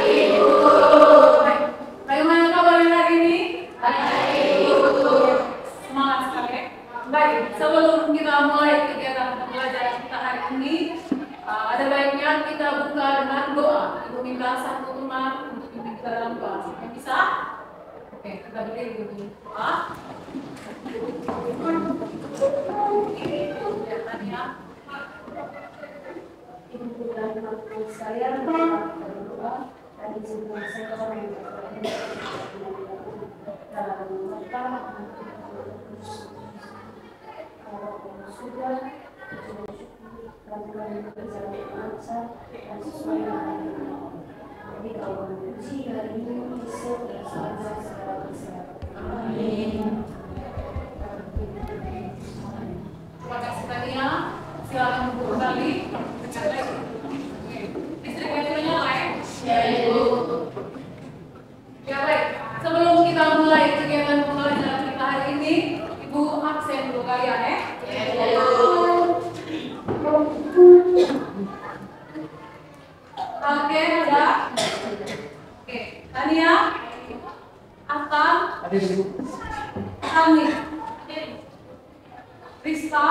Ibu. Baik. Bagaimana kabarnya hari ini? Ibu. Semangat sekali. Baik, sebelum kita mulai kegiatan pembelajaran kita hari ini, ada baiknya kita buka dengan doa. Ibu minta satu teman untuk pimpin kita dalam doa. Yang bisa? Oke, kita berdiri dulu. Doa. Ibu dan bapak sekalian, berdoa dan izinkan saya sudah lakukan berjalan lancar dan sesuai dengan jadi kalau memuji hari ini bisa bersama segala kesehatan. Amin. Terima kasih Tania. Silakan untuk kembali. Listrik yang nyala ya? Ya, Ibu. Ya baik. Sebelum kita mulai kegiatan pembelajaran kita hari ini, Ibu absen dulu kalian ya. Ya, Ibu. Oke, ada. Oke, Tania, Atta, Kami, Rizka,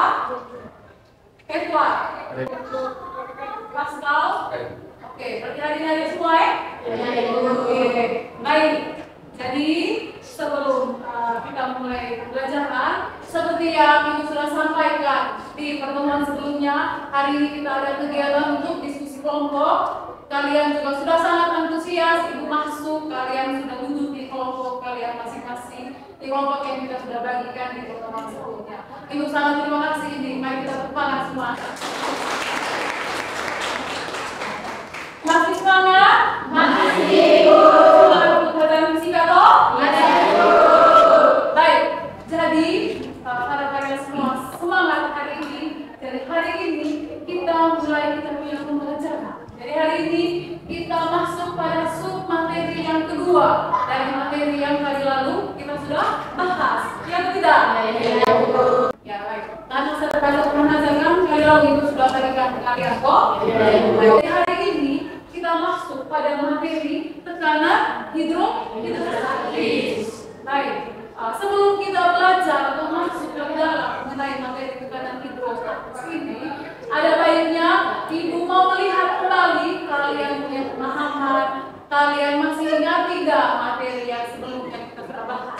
Edward, Pascal. Oke, berarti hari ini ada semua ya? Ya, Ibu. Oke, baik. Jadi sebelum kita mulai pembelajaran, seperti yang Ibu sudah sampaikan di pertemuan sebelumnya, hari ini kita ada kegiatan untuk diskusi kelompok. Kalian juga sudah sangat antusias, Ibu masuk, kalian sudah duduk di kelompok kalian masing-masing, di kelompok yang kita sudah bagikan di pertemuan sebelumnya. Ibu sangat terima kasih ini, mari kita tepuk tangan semua. Masih semangat? Masih, Ibu. Semangat untuk pelajaran fisika toh? Masih, Ibu. Baik, jadi para kalian semua semangat hari ini. Jadi hari ini kita punya pembelajaran. Jadi hari ini kita masuk pada sub materi yang kedua dari materi yang tadi lalu kita sudah bahas. Ya tidak? Ya, Ibu. Ya baik. Karena setelah pembelajaran kali lalu itu sudah berikan ke kalian kok. Ya, Ibu. Jadi hari ini kita masuk pada materi tekanan hidrostatis. Baik. Sebelum kita belajar atau masuk ke dalam mengenai materi tekanan hidrostatis ini, ada baiknya Ibu mau melihat kembali kalian punya pemahaman, kalian masih ingat tidak materi yang sebelumnya kita sudah bahas.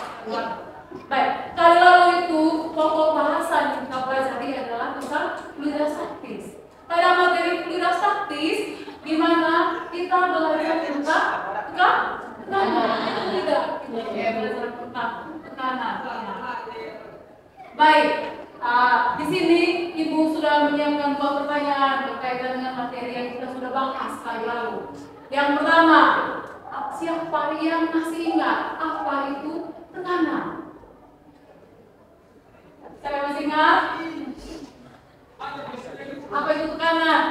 Baik, kali lalu itu pokok bahasan yang kita pelajari adalah tentang fluida statis. Pada materi fluida statis, di mana kita belajar tentang tekanan, tidak? Kita belajar tentang tekanan. Baik, di sini Ibu sudah menyiapkan dua pertanyaan berkaitan dengan materi yang kita sudah bahas kali lalu. Yang pertama, siapa yang masih ingat apa itu tekanan? Saya masih ingat? Apa itu tekanan?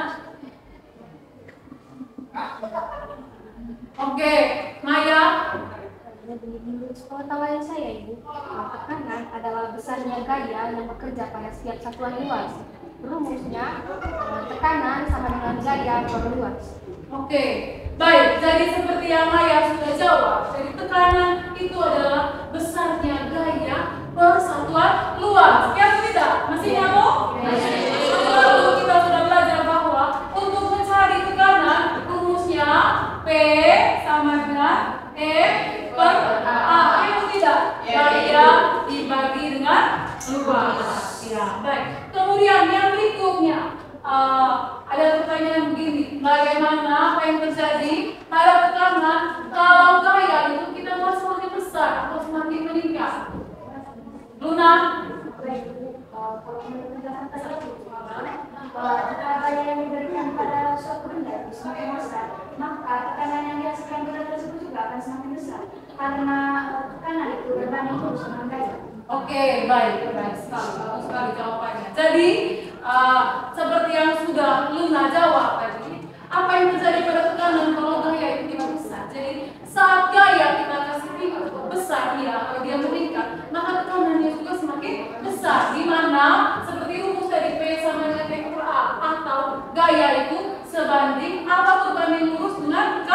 Oke, Maya. Menurut pengetahuan saya, Ibu, tekanan adalah besarnya gaya yang bekerja pada setiap satuan luas. Rumusnya, tekanan sama dengan gaya per luas. Oke, baik. Jadi seperti yang Maya sudah jawab, jadi tekanan itu adalah besarnya gaya per satuan luas. Ya atau tidak? Masih nyambung? Lalu kita sudah belajar bahwa untuk mencari tekanan, rumusnya P sama dengan E per A. Ya atau tidak? Gaya dibagi dengan luas. Ya, baik. Kemudian yang berikutnya, ada pertanyaan begini, bagaimana apa yang terjadi pada tekanan kalau gaya itu kita buat semakin besar atau semakin meningkat? Luna? Kalau menurut penjelasan tersebut, jika gaya yang diberikan pada suatu benda semakin besar, maka tekanan yang dihasilkan benda tersebut juga akan semakin besar karena tekanan itu berbanding lurus dengan gaya. Oke, baik sekali, bagus sekali jawabannya. Jadi seperti yang sudah Luna jawab tadi, apa yang terjadi pada tekanan kalau gaya itu tidak besar? Jadi saat gaya kita kasih besar kalau dia meningkat, maka tekanannya juga semakin besar. Di mana seperti rumus dari P sama dengan T per A, atau gaya itu sebanding atau berbanding lurus dengan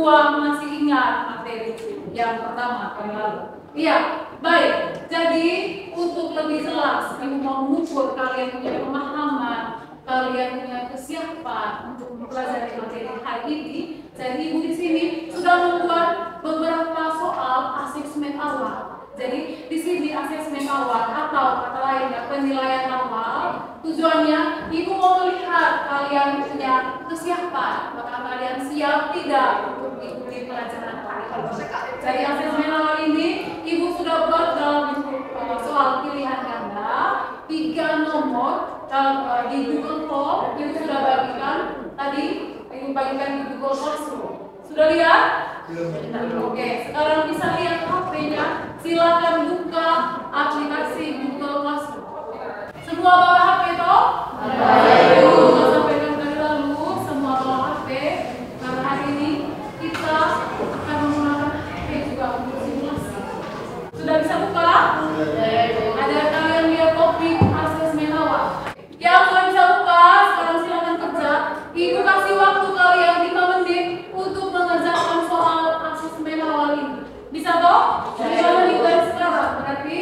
semua masih ingat materi yang pertama kali lalu? Iya, baik. Jadi untuk lebih jelas, Ibu mau mengukur kalian punya pemahaman, kalian punya kesiapan untuk mempelajari materi hari ini. Jadi Ibu di sini sudah membuat beberapa soal asesmen awal. Jadi di sini asesmen awal atau kata lainnya penilaian awal, tujuannya Ibu mau melihat kalian punya kesiapan, apakah kalian siap tidak untuk mengikuti pelajaran hari ini. Jadi asesmen awal ini Ibu sudah buat dalam bentuk soal pilihan ganda 3 nomor di Google Form. Ibu sudah bagikan tadi, Ibu bagikan di Google Classroom. Sudah lihat? Oke, sekarang bisa lihat HP-nya. Silakan buka aplikasi Google Classroom. Semua bawa HP toh? Saya sampaikan tadi lalu, semua bawa HP. Karena hari ini kita akan menggunakan HP juga untuk simulasi. Sudah bisa buka? Ada kalian lihat topik asesmen awal? Yang sudah bisa buka, sekarang silakan kerja. Ibu kasih waktu kalian 5 menit untuk mengerjakan soal asesmen awal ini. Bisa toh? 5 menit dari sekarang, berarti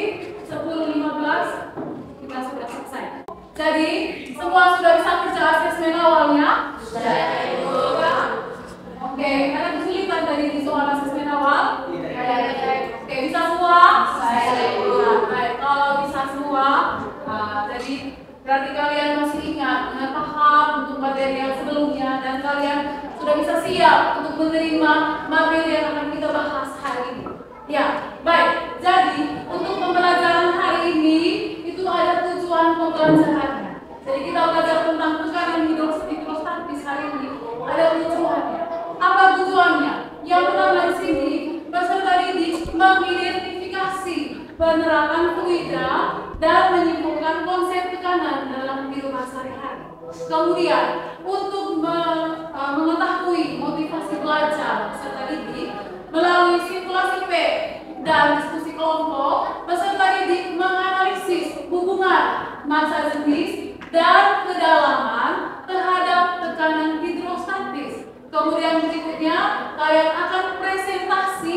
10.15 kita sudah selesai. Jadi semua sudah bisa kerja asesmen awalnya? Sudah. Oke, ada kesulitan tadi di soal asesmen awal? Oke, bisa semua? Baik, kalau bisa semua, jadi berarti kalian masih ingat dengan paham untuk materi yang sebelumnya dan kalian sudah bisa siap untuk menerima materi yang akan kita bahas hari ini. Ya, baik. Jadi untuk pembelajaran hari ini itu ada tujuan pembelajarannya. Jadi kita belajar tentang tekanan hidrostatis hari ini. Ada tujuannya. Apa tujuannya? Yang pertama di sini peserta didik mengidentifikasi penerapan fluida dan menyimpulkan konsep tekanan dalam kehidupan sehari-hari. Kemudian untuk mengetahui motivasi belajar peserta didik melalui simulasi P dan diskusi kelompok, peserta didik menganalisis hubungan massa jenis dan kedalaman terhadap tekanan hidrostatis. Kemudian berikutnya kalian akan presentasi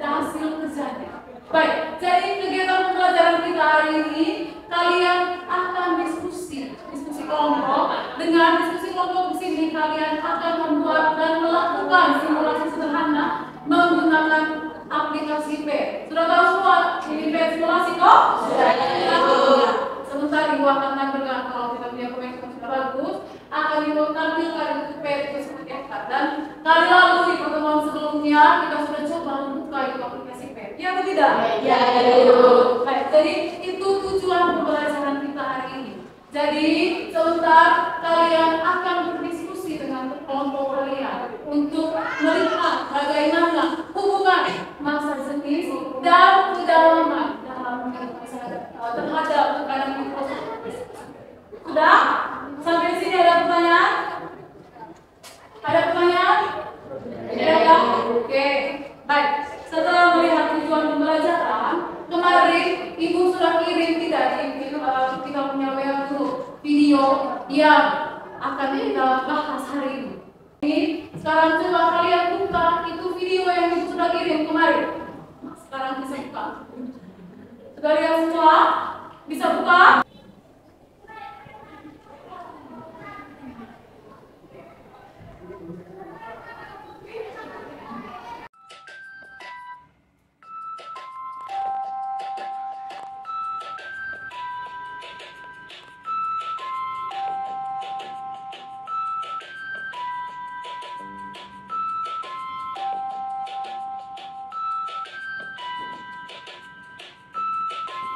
hasil kerjanya. Baik, jadi kegiatan pembelajaran kita hari ini kalian akan diskusi kelompok. Dengan diskusi kelompok di sini kalian akan membuat dan melakukan simulasi sederhana menggunakan aplikasi P. Sudah tahu semua ini P simulasi kok? Sudah. Sebentar Ibu akan tampilkan kalau kita punya komentar sudah bagus, akan Ibu tampilkan itu P itu seperti apa. Dan kali lalu di pertemuan sebelumnya kita sudah coba membuka itu aplikasi P. Ya atau tidak? Ya. Baik, jadi itu tujuan pembelajaran kita hari ini. Jadi sebentar kalian akan berdiskusi dengan kelompok kalian untuk melihat bagaimana hubungan massa jenis dan kedalaman dalam terhadap tekanan hidrostatis. Sudah? Sampai sini ada pertanyaan? Ada pertanyaan? Ada? Oke. Baik. Setelah melihat tujuan pembelajaran, kemarin Ibu sudah kirim tidak kita punya WA dulu video yang akan kita bahas hari ini. Sekarang coba kalian buka itu video yang Ibu sudah kirim kemarin. Sekarang bisa buka. Sudah lihat semua? Bisa buka?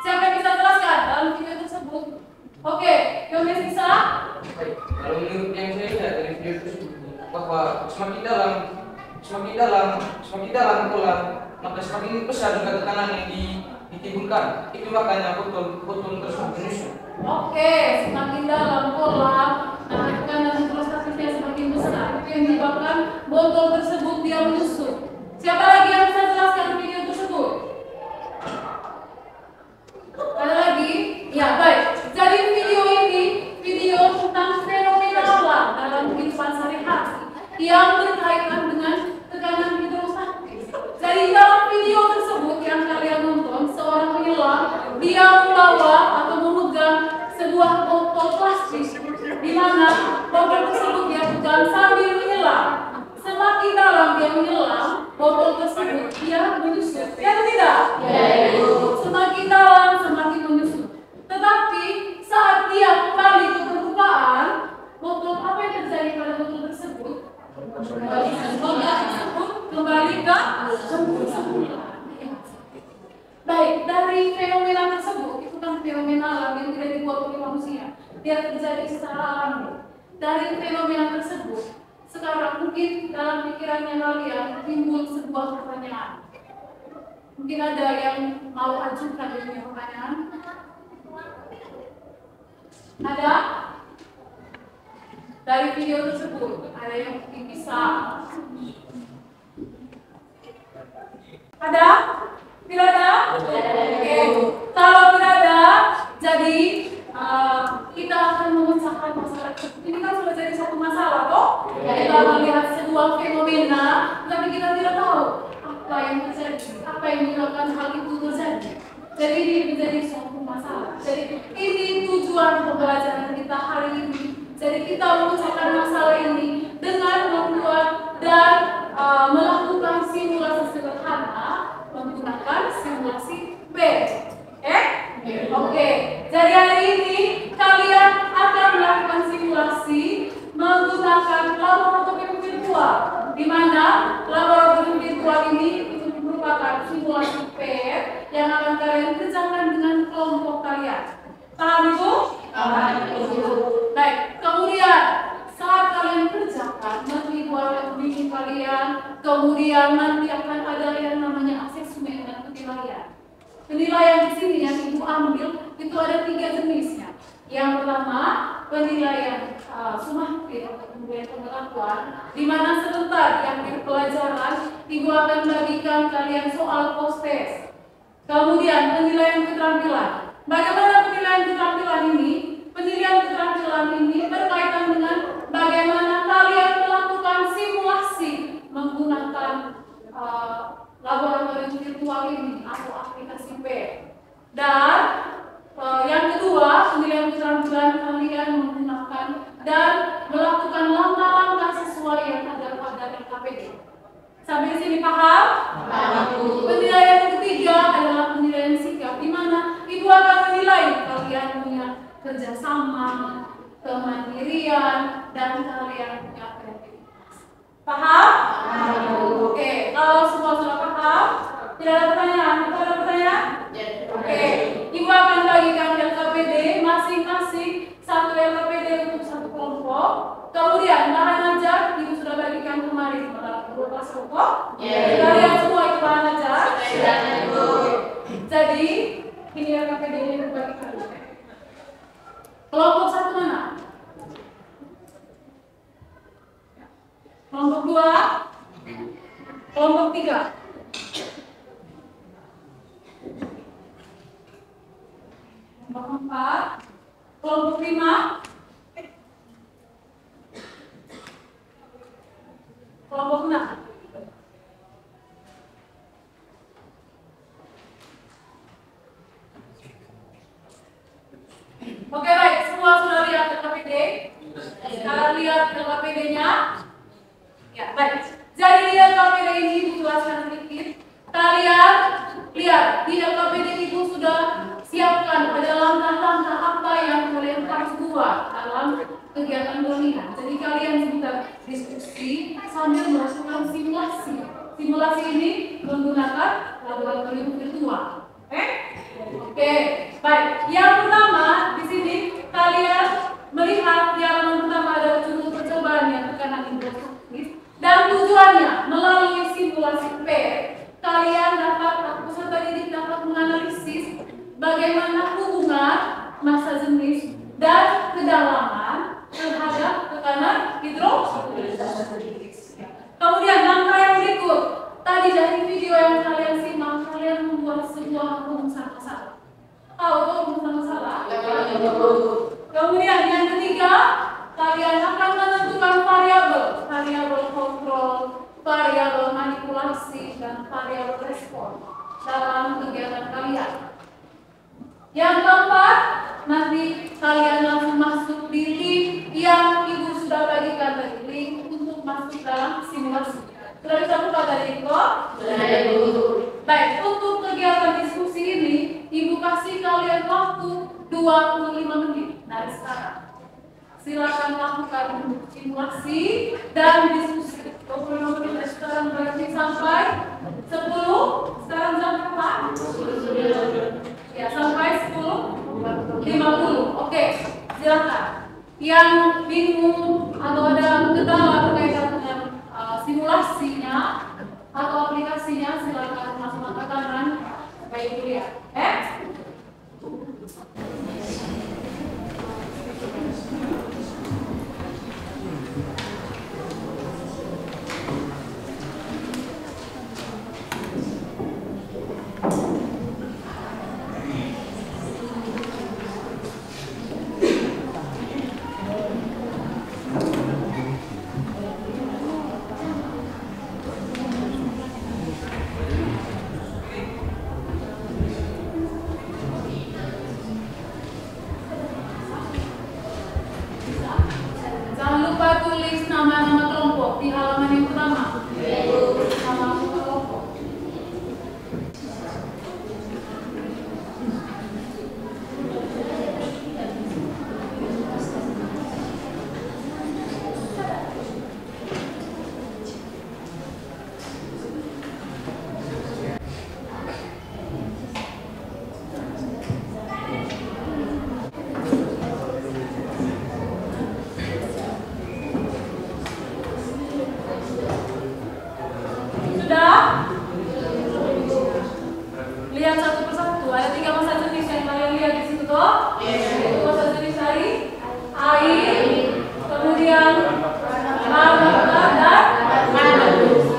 Siapa yang bisa jelaskan dalam video tersebut? Oke, yang bisa? Kalau menurut yang saya lihat dari video tersebut bahwa semakin dalam kolam, maka semakin besar juga tekanan yang ditimbulkan. Itu makanya botol tersebut menyusut. Oke, semakin dalam kolam, tekanan hidrostatisnya semakin besar. Itu yang menyebabkan botol tersebut dia menyusut. Siapa lagi yang bisa jelaskan video tersebut? Ada lagi? Ya, baik. Jadi video ini video tentang fenomena alam dalam kehidupan sehari-hari yang berkaitan dengan tekanan dia membawa atau memegang sebuah botol plastik di mana botol tersebut dia pegang sambil menyelam. Semakin dalam dia menyelam, botol tersebut dia menyusut. Ya atau tidak? Ya. Semakin dalam, semakin menyusut. Tetapi saat dia kembali ke permukaan, botol apa yang terjadi pada botol tersebut? Botol tersebut kembali ke semula. Baik, dari fenomena tersebut, itu kan fenomena alam yang tidak dibuat oleh manusia. Dia terjadi secara alami. Dari fenomena tersebut, sekarang mungkin dalam pikirannya kalian timbul sebuah pertanyaan. Mungkin ada yang mau ajukan punya pertanyaan? Ada? Dari video tersebut, ada yang mungkin bisa? Ada? Tidak ada? Oke. Kalau tidak ada, jadi kita akan memecahkan masalah. Ini kan sudah jadi satu masalah, toh? Kita melihat sebuah fenomena, tapi kita tidak tahu apa yang terjadi, apa yang menyebabkan hal itu terjadi. Jadi ini menjadi suatu masalah. Jadi ini tujuan pembelajaran kita hari ini. Jadi kita memecahkan masalah ini dengan membuat dan melakukan simulasi sederhana menggunakan simulasi B. Oke. Jadi hari ini kalian akan melakukan simulasi menggunakan laboratorium virtual, di mana laboratorium virtual ini itu merupakan simulasi P yang akan kalian kerjakan dengan kelompok kalian. Paham itu? Paham itu. Baik. Kemudian saat kalian kerjakan nanti buat bimbing kalian, kemudian nanti akan ada yang namanya asesmen dan penilaian. Penilaian di sini yang ibu ambil itu ada 3 jenisnya. Yang pertama penilaian sumatif atau kemudian pengetahuan, di mana sebentar di akhir pelajaran ibu akan bagikan kalian soal post test. Kemudian penilaian keterampilan. Bagaimana penilaian keterampilan ini? Penilaian keterampilan ini berkaitan dengan bagaimana kalian melakukan simulasi menggunakan laboratorium virtual ini atau aplikasi P. Dan yang kedua, penilaian keterampilan kalian menggunakan dan melakukan langkah-langkah sesuai yang ada pada LKPD. Sampai sini paham? Paham. Penilaian yang ketiga adalah penilaian sikap, di mana ibu akan menilai kalian punya kerjasama, kemandirian, dan kalian punya kreativitas. Paham? Paham. Oke, kalau semua sudah paham, tidak ada pertanyaan. Ada pertanyaan? Oke, ibu akan bagikan LKPD masing-masing satu LKPD untuk satu kelompok. Kemudian bahan ajar ibu sudah bagikan kemarin dalam 12 kelompok. Kalian semua itu bahan ajar. Jadi ini LKPD yang dibagikan. Kelompok satu mana? Kelompok 2, kelompok 3. Kelompok 4, kelompok 5, kelompok 6. Oke, baik, semua sudah lihat LKPD? Sekarang lihat LKPD-nya. Ya, baik. Jadi di LKPD ini ibu jelaskan sedikit. Kalian lihat di LKPD ibu sudah siapkan ada langkah-langkah apa yang kalian harus buat dalam kegiatan berminat. Jadi kalian bisa diskusi sambil melakukan simulasi. Simulasi ini menggunakan laboratorium virtual. Oke, baik. Yang pertama di sini kalian melihat di halaman pertama ada judul percobaan yang tekanan introspektif dan tujuannya melalui simulasi P kalian dapat peserta didik dapat menganalisis bagaimana hubungan massa jenis dan kedalaman terhadap tekanan hidrostatik. Kemudian langkah yang berikut, tadi dari video yang kalian simak, kalian membuat sebuah rumusan masalah. Tahu rumusan masalah? Kemudian yang ketiga, kalian akan menentukan variabel kontrol, variabel manipulasi, dan variabel respon dalam kegiatan kalian. Yang keempat, nanti kalian langsung masuk di link yang Ibu sudah bagikan tadi, link untuk masuk dalam simulasi. Sudah bisa buka tadi itu? Sudah, Ibu. Baik, untuk kegiatan diskusi ini, Ibu kasih kalian waktu 25 menit dari sekarang. Silakan lakukan simulasi dan diskusi. 25 menit dari sekarang berarti sampai 10. Sekarang jam berapa? Ya, sampai 10.50. Oke, silakan. Yang bingung atau ada kendala berkaitan dengan simulasinya atau aplikasinya, silakan langsung angkat tangan supaya Ibu lihat. Jangan lupa tulis nama-nama kelompok di halaman yang pertama. Nama kelompok. Sudah? Lihat satu persatu. Ada 3 masa jenis yang kalian lihat di situ toh? Itu masa jenis dari air, kemudian warna dan madu.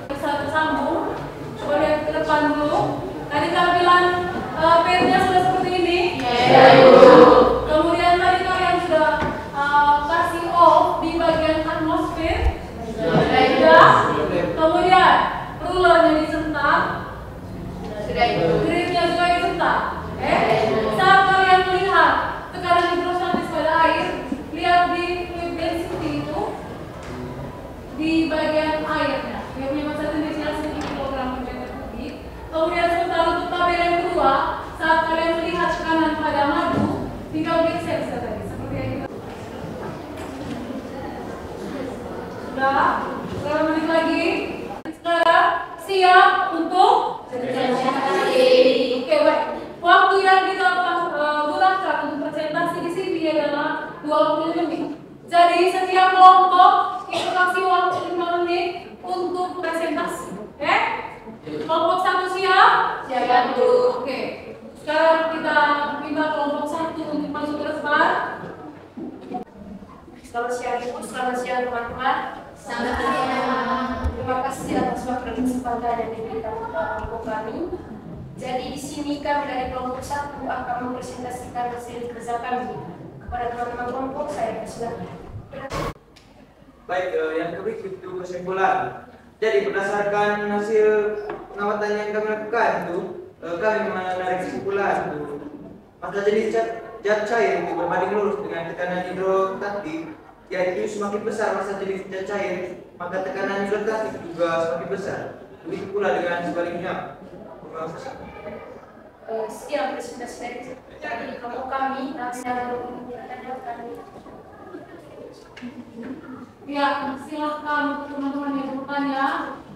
Bisa tersambung. Coba lihat ke depan dulu. Tadi tampilan pen-nya sudah seperti ini. Kemudian tadi kalian sudah kasih off di bagian atmosfer. Sudah. Kemudian rulernya disentak. Gridnya juga disentak. Saat kalian melihat tekanan hidrostatis pada air, lihat di fluid density itu di bagian airnya. Dia punya massa jenisnya 1 kilogram per meter kubik. Kemudian sementara untuk tabel yang kedua, saat kalian melihat tekanan pada madu, tinggal geser tadi seperti yang kita. Sudah, sekarang menit lagi. Sekarang siap untuk Oke, baik. Waktu yang kita gunakan untuk presentasi di sini adalah 20 menit. Jadi setiap kelompok itu kasih waktu 5 menit untuk presentasi. Oke? Kelompok 1 siap? Siap, Bu. Oke. Sekarang kita minta kelompok 1 untuk masuk ke depan. Selamat siang Ibu, selamat siang teman-teman. Selamat siang. Terima kasih atas waktu dan kesempatan yang diberikan kepada kelompok kami. Jadi di sini kami dari kelompok 1 akan mempresentasikan hasil kerja kami kepada teman-teman kelompok. Saya persilakan. Baik, yang berikut itu kesimpulan. Jadi berdasarkan hasil pengamatan yang kami lakukan itu, kami menarik kesimpulan itu masa jenis zat cair itu berbanding lurus dengan tekanan hidrostatik, yaitu semakin besar masa jenis zat cair, maka tekanan hidrostatik juga semakin besar. Begitu pula dengan sebaliknya. Sekian presentasi dari kelompok kami. Ya, silahkan untuk teman-teman yang bertanya.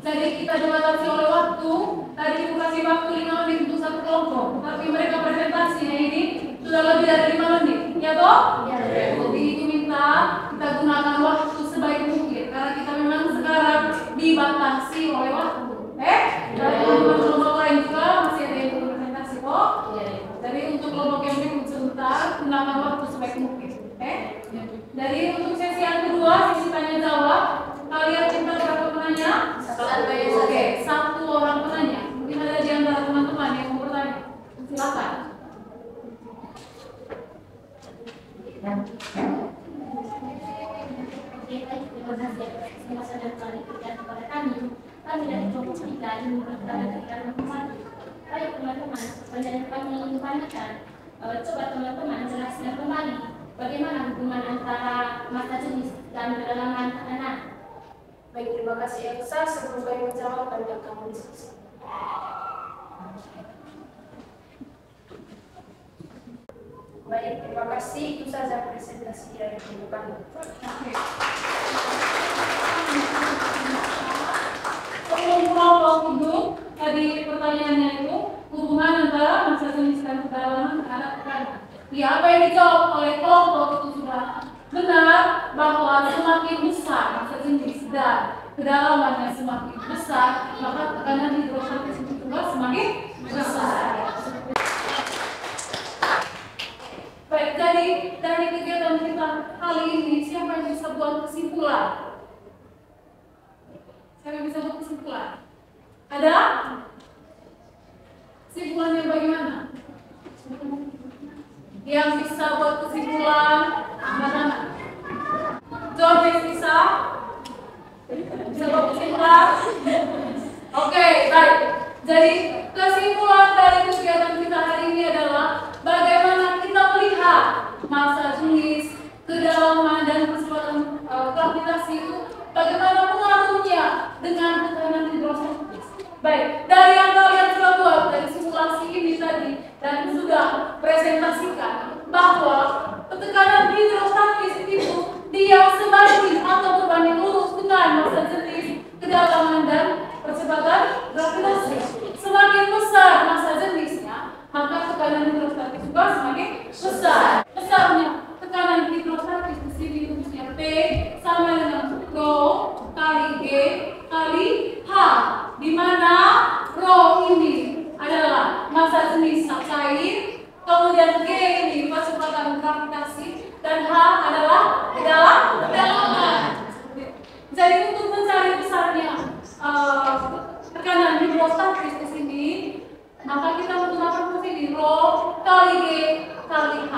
Jadi kita dibatasi oleh waktu. Tadi Ibu kasih waktu 5 menit untuk satu kelompok, tapi mereka presentasinya ini sudah lebih dari 5 menit. Ya toh? Ya. Jadi itu minta kita gunakan waktu sebaik mungkin karena kita memang sekarang dibatasi oleh waktu. Dan kelompok lain juga masih ada yang berpresentasi kok. Jadi untuk kelompok yang berikut sebentar gunakan waktu sebaik mungkin. Jadi untuk sesi yang kedua, sesi tanya jawab, kalian minta berapa penanya? Oke, 1 orang penanya. Mungkin ada di antara teman-teman yang mau bertanya. Silakan. Terima kasih atas kesempatan dan kepada kami dari kelompok 3 yang berada di dalam menginfokan, coba teman-teman jelaskan kembali bagaimana hubungan antara masa jenis dan kedalaman tekanan. Baik, terima kasih Elsa. Sebelum kami menjawab, kami akan berdiskusi. Baik, terima kasih. Itu saja presentasi dari kami. Kelompok hidup tadi pertanyaannya itu hubungan antara masa jenis dan kedalaman terhadap tekanan. Ya, apa yang dijawab oleh kelompok itu sudah benar bahwa semakin besar masa jenis dan kedalamannya semakin besar, maka tekanan hidrostatis itu juga semakin besar. Baik, jadi dari kegiatan kita kali ini, siapa yang bisa buat kesimpulan? Siapa yang bisa buat kesimpulan? Ada? Kesimpulannya bagaimana? Yang bisa buat kesimpulan, mana? George bisa? Bisa buat kesimpulan? Oke, baik. Jadi kesimpulan dari kegiatan kita hari ini adalah bagaimana kita melihat masa jenis, kedalaman dan kecepatan gravitasi itu, bagaimana pengaruhnya dengan tekanan hidrostatis. Baik, dari yang kalian sudah buat dari simulasi ini tadi dan sudah presentasikan bahwa tekanan hidrostatis itu dia sebanding atau berbanding lurus dengan masa jenis, kedalaman dan percepatan gravitasi. Semakin besar masa jenisnya, maka tekanan hidrostatis juga semakin besar. Besarnya tekanan hidrostatis di sini rumusnya P sama dengan rho kali G kali H, di mana rho ini adalah masa jenis cair, kemudian G ini percepatan gravitasi, dan H adalah kedalaman. Jadi untuk mencari besarnya tekanan hidrostatis di sini, maka kita menggunakan fungsi di rho kali G kali H.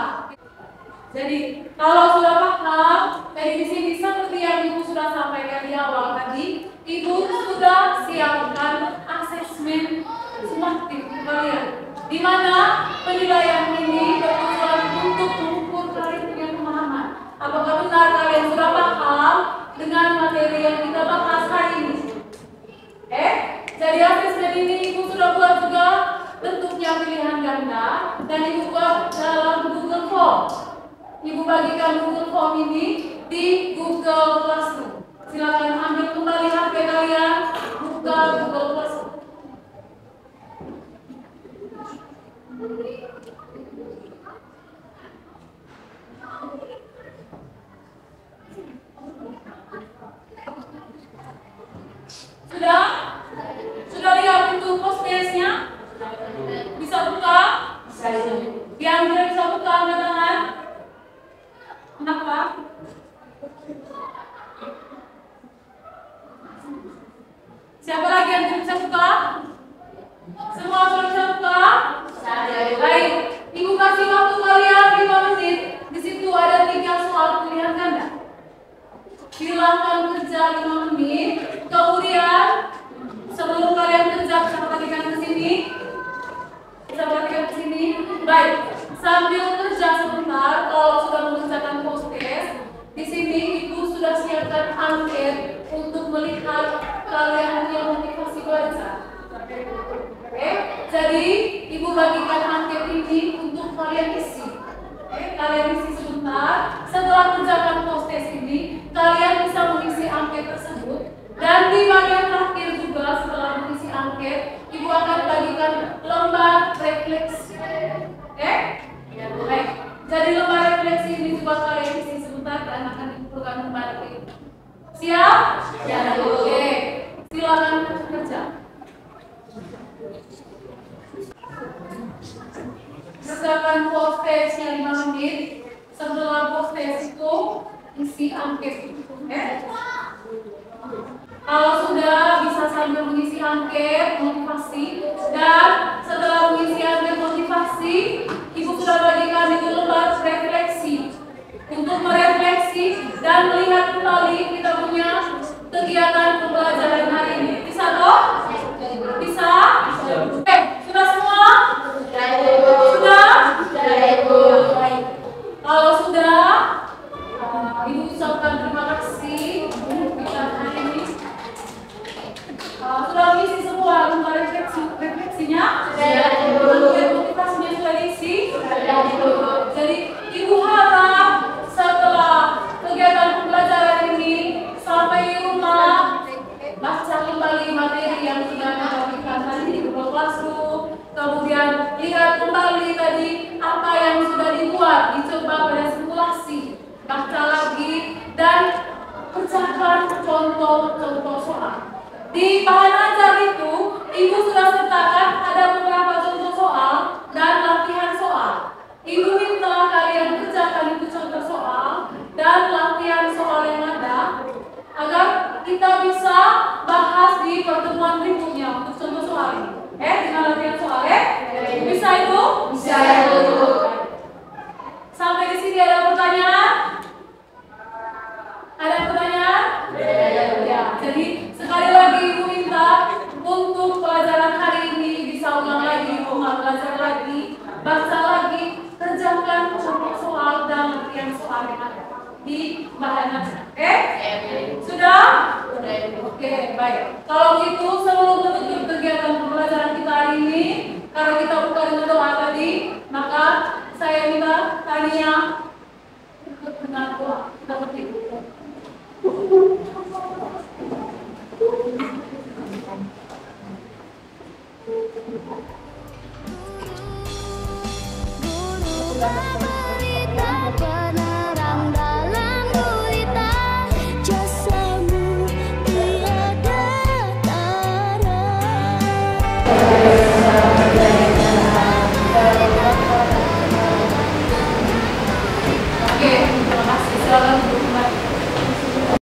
Jadi kalau sudah paham, di sini seperti yang Ibu sudah sampaikan di awal tadi, Ibu sudah siapkan asesmen sumatif kalian, di mana penilaian ini bertujuan untuk mengukur kalian dengan pemahaman. Apakah benar kalian sudah paham dengan materi yang kita bahas hari ini? Jadi asesmen ini Ibu sudah buat juga bentuknya pilihan ganda dan Ibu buat dalam Google Form. Ibu bagikan Google Form ini di Google Classroom. Silakan ambil kembali HP kalian, buka Google Classroom. Sudah lihat pintu post-testnya? Bisa buka? Yang tidak bisa buka angkat tangan. Kenapa? Siapa lagi yang tidak bisa buka? Semua sudah bisa buka? Baik, Ibu kasih waktu kalian 5 menit. Di situ ada 3 soal pilihan ganda. Silakan kerja 5 menit. Kemudian sebelum kalian kerja, bisa perhatikan ke sini. Baik, sambil kerja sebentar. Kalau sudah mengerjakan post-test, di sini Ibu sudah siapkan angket untuk melihat kalian punya motivasi belajar. Oke, jadi Ibu bagikan angket ini untuk kalian isi. Kalian isi sebentar. Setelah mengerjakan post-test ini, kalian bisa mengisi angket tersebut. Dan di bagian terakhir juga setelah mengisi angket, Ibu akan bagikan lembar refleksi. Baik. Jadi lembar refleksi ini juga kalian isi sebentar dan akan dikumpulkan kembali. Siap? Siap. Oke. Silakan kerja. Kerjakan post-testnya 5 menit. Setelah post-test itu isi angket. Kalau sudah bisa sambil mengisi angket motivasi, dan setelah mengisi angket motivasi, Ibu sudah bagikan itu lembar refleksi untuk merefleksi dan melihat kembali kita punya kegiatan pembelajaran hari ini. Bisa tadi apa yang sudah dibuat, dicoba pada simulasi, baca lagi, dan kerjakan contoh-contoh soal. Di bahan ajar itu, Ibu sudah sertakan ada beberapa contoh soal dan latihan soal. Ibu minta kalian kerjakan itu contoh soal dan latihan soal yang ada agar kita bisa bahas di pertemuan berikutnya untuk contoh soal ini. Dengan latihan soal bisa itu? Bisa itu. Sampai di sini ada pertanyaan? Ada pertanyaan? Ya. Jadi sekali lagi Ibu minta untuk pelajaran hari ini bisa ulang lagi, rumah belajar lagi, baca lagi, kerjakan contoh soal dan latihan soal yang ada di bahan ajar. Sudah? Oke, baik. Kalau gitu sebelum menutup kegiatan pembelajaran kita hari ini, karena kita buka dengan doa tadi, maka saya minta Tania ikut dengan doa. Kita berdoa. Guru